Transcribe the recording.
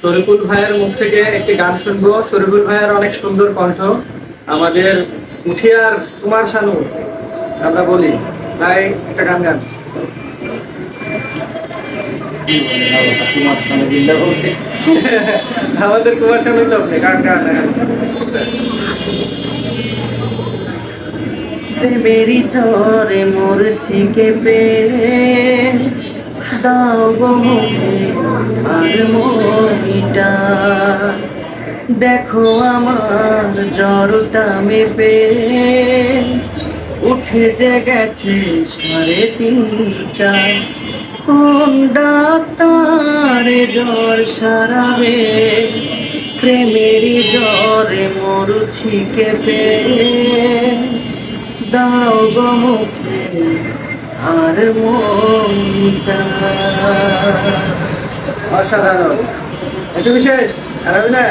শরীফুল ভাইয়ের মুখ থেকে একটি গান শুনবো। শরীফুল ভাইয়ের অনেক সুন্দর কণ্ঠ। আমাদের উঠিয়ার কুমার শানু আমরা বলি, ভাই একটা গান গান। কুমার শানু বিল্লাহ বলতে আমাদের কুমার শানু তো আপনি গান গান। প্রেমেরই ঝড়ে মরছি কেঁপে, দাও গো মুখে আর মনিটা, দেখো আমার জ্বরটা মেপে উঠে যে গেছে 3:30। কোন ডাক্তারে জ্বর সারাবে, প্রেমেরই জ্বরে মরছি কেঁপে, দাও গো মুখে আর মনটা। অসাধারণ, একটু বিশেষ আর হবে না,